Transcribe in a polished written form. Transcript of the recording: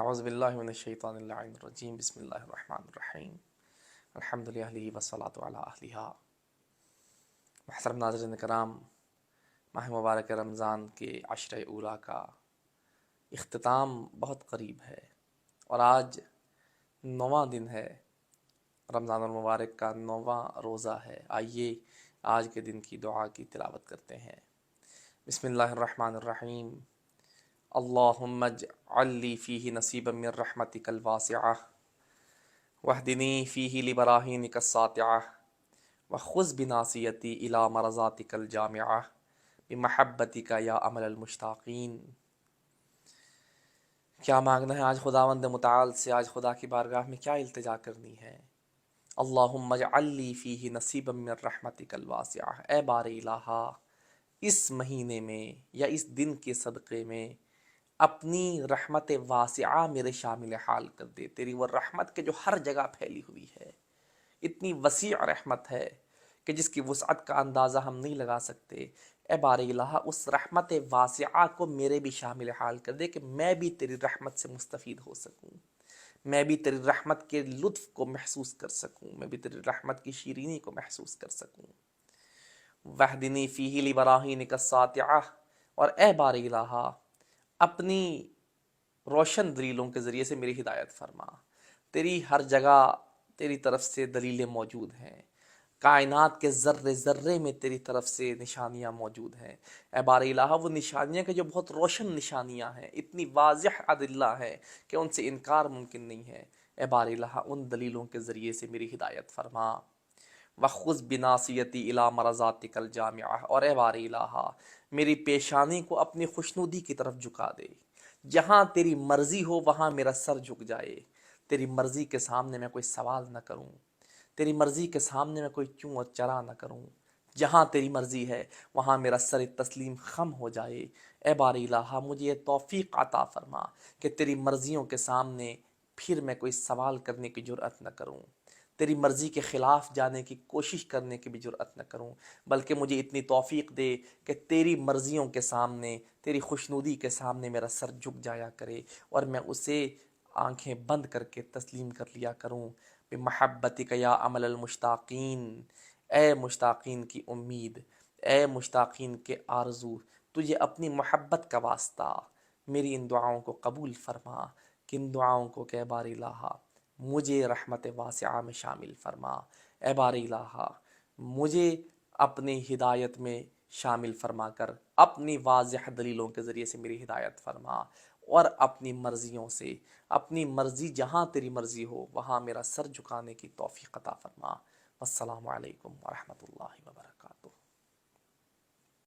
اعوذ باللہ من الشیطان اللعین الرجیم بسم اللہ الرحمن الرحیم الحمد للہ والصلاۃ علی اہلہا۔ محترم ناظرین کرام، ماہ مبارک رمضان کے عشرہ اولیٰ کا اختتام بہت قریب ہے اور آج 9واں دن ہے، رمضان المبارک کا 9واں روزہ ہے۔ آئیے آج کے دن کی دعا کی تلاوت کرتے ہیں۔ بسم اللہ الرحمن الرحیم۔ اللہم اجعل لی فیہ نصیبا من رحمتک الواسعہ واہدنی فیہ لبراہینک الساطعہ وخذ بناصیتی الی مرضاتک الجامعہ بمحبتک یا امل المشتاقین۔ کیا مانگنا ہے آج خداوند متعال سے؟ آج خدا کی بارگاہ میں کیا التجا کرنی ہے؟ اللہم اجعل لی فیہ نصیبا من رحمتک الواسعہ، اے بار الہا اس مہینے میں یا اس دن کے صدقے میں اپنی رحمت واسعہ میرے شامل حال کر دے۔ تیری وہ رحمت کے جو ہر جگہ پھیلی ہوئی ہے، اتنی وسیع رحمت ہے کہ جس کی وسعت کا اندازہ ہم نہیں لگا سکتے۔ اے بار الہ، اس رحمت واسعہ کو میرے بھی شامل حال کر دے کہ میں بھی تیری رحمت سے مستفید ہو سکوں، میں بھی تیری رحمت کے لطف کو محسوس کر سکوں، میں بھی تیری رحمت کی شیرینی کو محسوس کر سکوں۔ وَاہْدِنِی فِیہ لِبَرَاہِینِکَ السَّاطِعَةِ، اور اے بار الہ اپنی روشن دلیلوں کے ذریعے سے میری ہدایت فرما۔ تیری ہر جگہ تیری طرف سے دلیلیں موجود ہیں، کائنات کے ذرے ذرے میں تیری طرف سے نشانیاں موجود ہیں۔ اے بار الہ وہ نشانیاں کہ جو بہت روشن نشانیاں ہیں، اتنی واضح ادلہ ہیں کہ ان سے انکار ممکن نہیں ہے۔ اے بار الہ ان دلیلوں کے ذریعے سے میری ہدایت فرما۔ وَخُذْ بِنَاصِیَتِی إِلیٰ مَرَضَاتِکَ الْجَامِعَةِ، اور اے بار الہ میری پیشانی کو اپنی خوشنودی کی طرف جھکا دے۔ جہاں تیری مرضی ہو وہاں میرا سر جھک جائے۔ تیری مرضی کے سامنے میں کوئی سوال نہ کروں، تیری مرضی کے سامنے میں کوئی چوں اور چرا نہ کروں۔ جہاں تیری مرضی ہے وہاں میرا سر تسلیم خم ہو جائے۔ اے بار الہ مجھے یہ توفیق عطا فرما کہ تیری مرضیوں کے سامنے پھر میں کوئی سوال کرنے کی جرأت نہ کروں، تیری مرضی کے خلاف جانے کی کوشش کرنے کی بھی جرأت نہ کروں، بلکہ مجھے اتنی توفیق دے کہ تیری مرضیوں کے سامنے، تیری خوشنودی کے سامنے میرا سر جھک جایا کرے اور میں اسے آنکھیں بند کر کے تسلیم کر لیا کروں۔ بمحبتک یا امل المشتاقین، اے مشتاقین کی امید، اے مشتاقین کے آرزو، تجھے اپنی محبت کا واسطہ میری ان دعاؤں کو قبول فرما، کن دعاؤں کو کہ اے بار الہ مجھے رحمت واسعہ میں شامل فرما۔ اے بار الہ مجھے اپنی ہدایت میں شامل فرما کر اپنی واضح دلیلوں کے ذریعے سے میری ہدایت فرما، اور اپنی مرضیوں سے، اپنی مرضی جہاں تیری مرضی ہو وہاں میرا سر جھکانے کی توفیق عطا فرما۔ السلام علیکم ورحمۃ اللہ وبرکاتہ۔